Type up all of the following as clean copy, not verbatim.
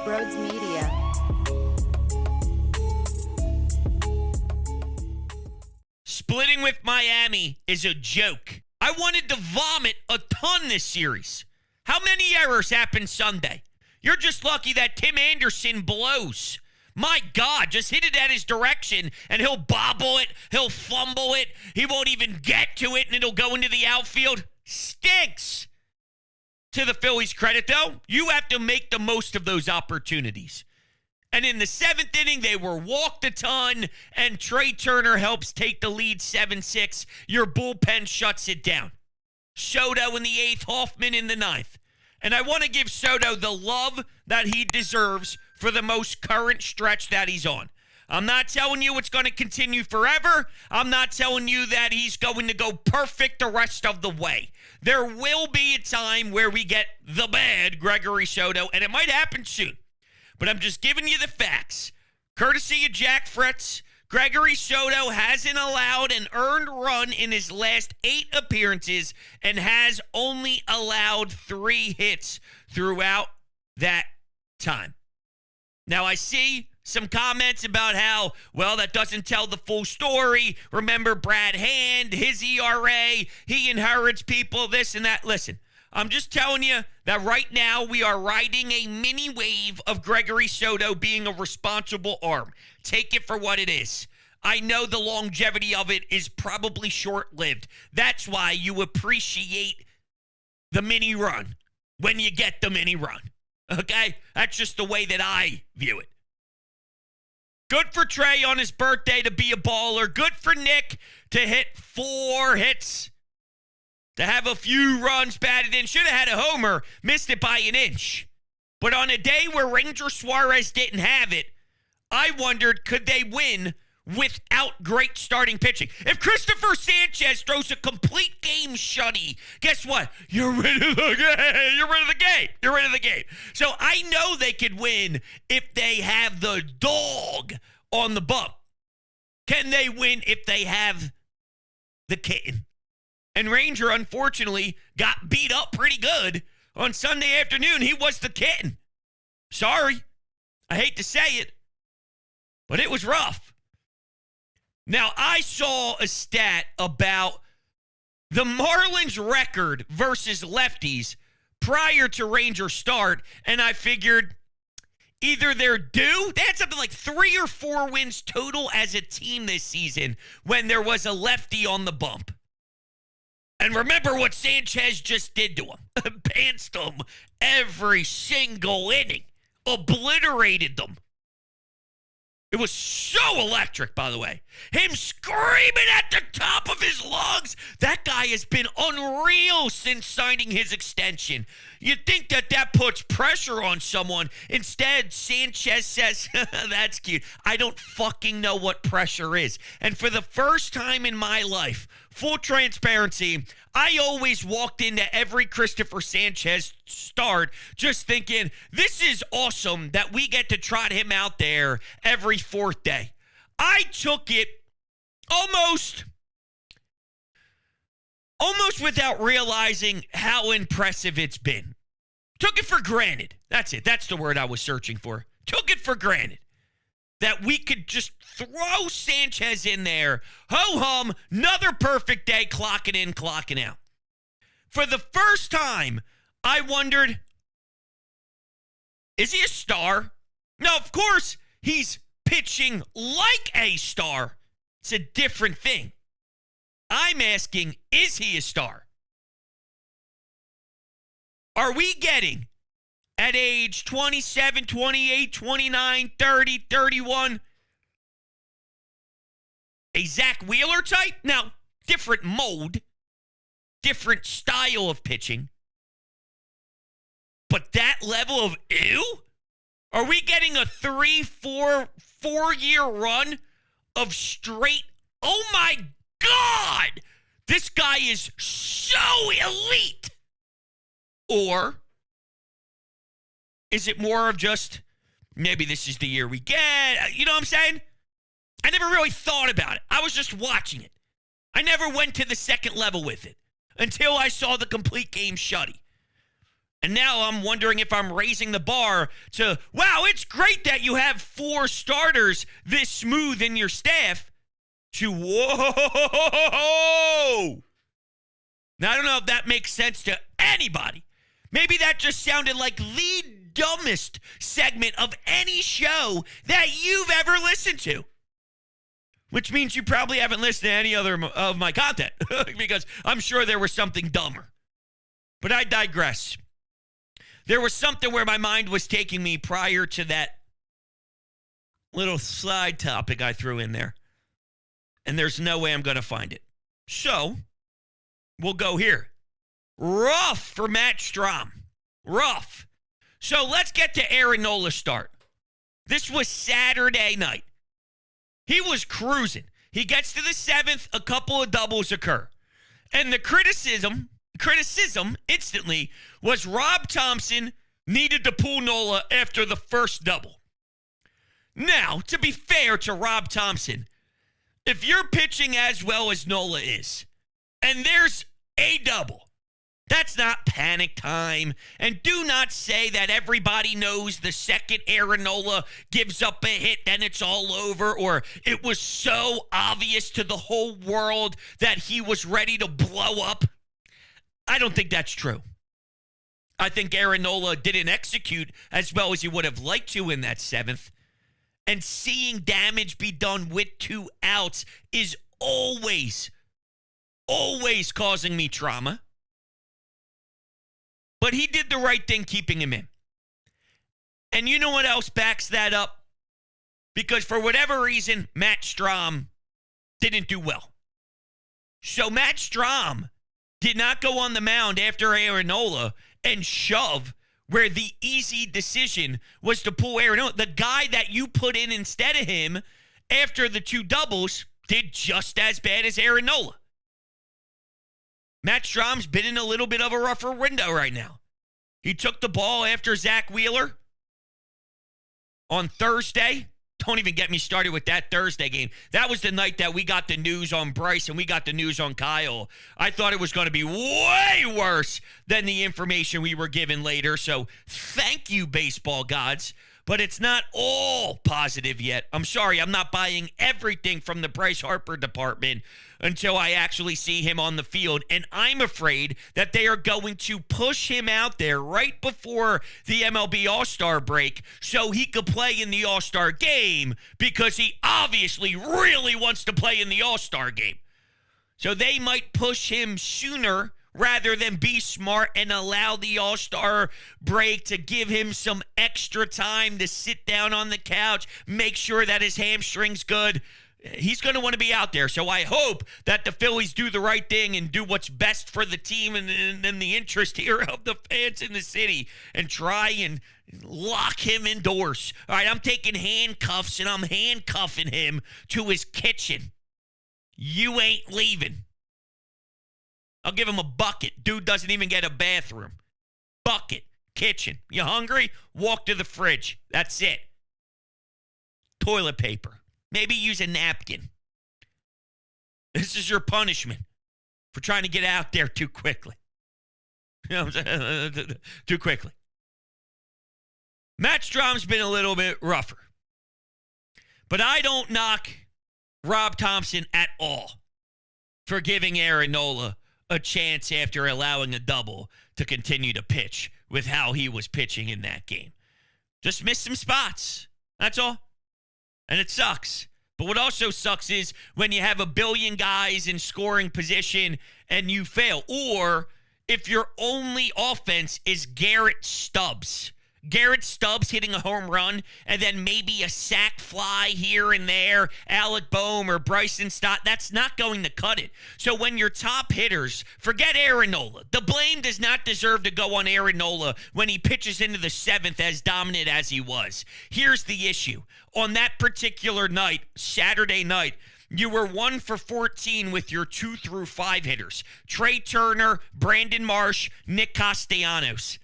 Brodes Media. Splitting with Miami is a joke. I wanted to vomit a ton this series. How many errors happened Sunday? You're just lucky that Tim Anderson blows. My God, just hit it at his direction, and he'll bobble it, he'll fumble it, he won't even get to it, and it'll go into the outfield. Stinks. To the Phillies' credit, though, you have to make the most of those opportunities. And in the seventh inning, they were walked a ton, and Trey Turner helps take the lead 7-6. Your bullpen shuts it down. Soto in the eighth, Hoffman in the ninth. And I want to give Soto the love that he deserves for the most current stretch that he's on. I'm not telling you it's going to continue forever. I'm not telling you that he's going to go perfect the rest of the way. There will be a time where we get the bad Gregory Soto, and it might happen soon. But I'm just giving you the facts. Courtesy of Jack Fritz, Gregory Soto hasn't allowed an earned run in his last 8 appearances and has only allowed 3 hits throughout that time. Now, I see some comments about how, well, that doesn't tell the full story. Remember Brad Hand, his ERA, he inherits people, this and that. Listen, I'm just telling you that right now we are riding a mini wave of Gregory Soto being a responsible arm. Take it for what it is. I know the longevity of it is probably short-lived. That's why you appreciate the mini run when you get the mini run. Okay? That's just the way that I view it. Good for Trey on his birthday to be a baller. Good for Nick to hit 4 hits. To have a few runs batted in. Should have had a homer. Missed it by an inch. But on a day where Ranger Suarez didn't have it, I wondered, could they win without great starting pitching? If Christopher Sanchez throws a complete game shutty, guess what? You're rid of the game. You're rid of the game. You're rid of the game. So I know they could win if they have the dog on the bump. Can they win if they have the kitten? And Ranger, unfortunately, got beat up pretty good on Sunday afternoon. He was the kitten. Sorry. I hate to say it, but it was rough. Now, I saw a stat about the Marlins' record versus lefties prior to Ranger start, and I figured either they're due. They had something like 3 or 4 wins total as a team this season when there was a lefty on the bump. And remember what Sanchez just did to him. Pantsed them every single inning. Obliterated them. It was so electric, by the way. Him screaming at the top of his lungs. That guy has been unreal since signing his extension. You'd think that puts pressure on someone. Instead, Sanchez says, that's cute. I don't fucking know what pressure is. And for the first time in my life, full transparency, I always walked into every Christopher Sanchez start just thinking, this is awesome that we get to trot him out there every 4th day. I took it almost without realizing how impressive it's been. Took it for granted. That's it. That's the word I was searching for. Took it for granted that we could just throw Sanchez in there, ho-hum, another perfect day, clocking in, clocking out. For the first time, I wondered, is he a star? No, of course, he's pitching like a star. It's a different thing. I'm asking, is he a star? Are we getting, at age 27, 28, 29, 30, 31, a Zach Wheeler type? Now, different mold, different style of pitching. But that level of ew? Are we getting a 4-year run of straight, oh my God, this guy is so elite? Or is it more of just, maybe this is the year we get, you know what I'm saying? I never really thought about it. I was just watching it. I never went to the second level with it until I saw the complete game shutty. And now I'm wondering if I'm raising the bar to, wow, it's great that you have 4 starters this smooth in your staff, to, whoa. Now, I don't know if that makes sense to anybody. Maybe that just sounded like the dumbest segment of any show that you've ever listened to. Which means you probably haven't listened to any other of my content because I'm sure there was something dumber. But I digress. There was something where my mind was taking me prior to that little side topic I threw in there. And there's no way I'm going to find it. So, we'll go here. Rough for Matt Strahm. Rough. So, let's get to Aaron Nola's start. This was Saturday night. He was cruising. He gets to the 7th, a couple of doubles occur. And the criticism instantly was Rob Thompson needed to pull Nola after the first double. Now, to be fair to Rob Thompson, if you're pitching as well as Nola is, and there's a double, that's not panic time. And do not say that everybody knows the second Aaron Nola gives up a hit, then it's all over, or it was so obvious to the whole world that he was ready to blow up. I don't think that's true. I think Aaron Nola didn't execute as well as he would have liked to in that 7th. And seeing damage be done with 2 outs is always causing me trauma. But he did the right thing keeping him in. And you know what else backs that up? Because for whatever reason, Matt Strahm didn't do well. So Matt Strahm did not go on the mound after Aaron Nola and shove where the easy decision was to pull Aaron Nola. The guy that you put in instead of him after the 2 doubles did just as bad as Aaron Nola. Matt Strahm's been in a little bit of a rougher window right now. He took the ball after Zach Wheeler on Thursday. Don't even get me started with that Thursday game. That was the night that we got the news on Bryce and we got the news on Kyle. I thought it was going to be way worse than the information we were given later. So thank you, baseball gods. But it's not all positive yet. I'm sorry, I'm not buying everything from the Bryce Harper department until I actually see him on the field. And I'm afraid that they are going to push him out there right before the MLB All-Star break so he could play in the All-Star game because he obviously really wants to play in the All-Star game. So they might push him sooner rather than be smart and allow the All-Star break to give him some extra time to sit down on the couch, make sure that his hamstring's good. He's going to want to be out there. So I hope that the Phillies do the right thing and do what's best for the team and the interest here of the fans in the city and try and lock him indoors. All right, I'm taking handcuffs and I'm handcuffing him to his kitchen. You ain't leaving. I'll give him a bucket. Dude doesn't even get a bathroom. Bucket. Kitchen. You hungry? Walk to the fridge. That's it. Toilet paper. Maybe use a napkin. This is your punishment for trying to get out there too quickly. You know what I'm saying? Too quickly. Matt Strahm's been a little bit rougher. But I don't knock Rob Thompson at all for giving Aaron Nola a chance after allowing a double to continue to pitch with how he was pitching in that game. Just missed some spots. That's all. And it sucks. But what also sucks is when you have a billion guys in scoring position and you fail. Or if your only offense is Garrett Stubbs. Garrett Stubbs hitting a home run and then maybe a sac fly here and there, Alec Boehm or Bryson Stott, that's not going to cut it. So when your top hitters, forget Aaron Nola. The blame does not deserve to go on Aaron Nola when he pitches into the 7th as dominant as he was. Here's the issue. On that particular night, Saturday night, you were 1 for 14 with your 2 through 5 hitters. Trey Turner, Brandon Marsh, Nick Castellanos.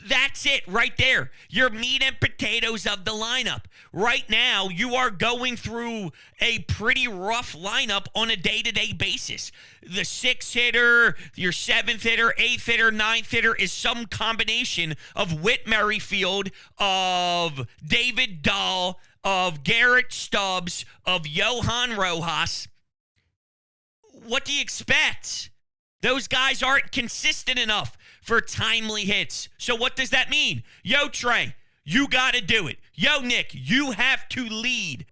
That's it right there. Your meat and potatoes of the lineup. Right now, you are going through a pretty rough lineup on a day-to-day basis. The 6th hitter, your 7th hitter, 8th hitter, 9th hitter is some combination of Whit Merrifield, of David Dahl, of Garrett Stubbs, of Johan Rojas. What do you expect? Those guys aren't consistent enough for timely hits. So what does that mean? Yo, Trey, you got to do it. Yo, Nick, you have to lead.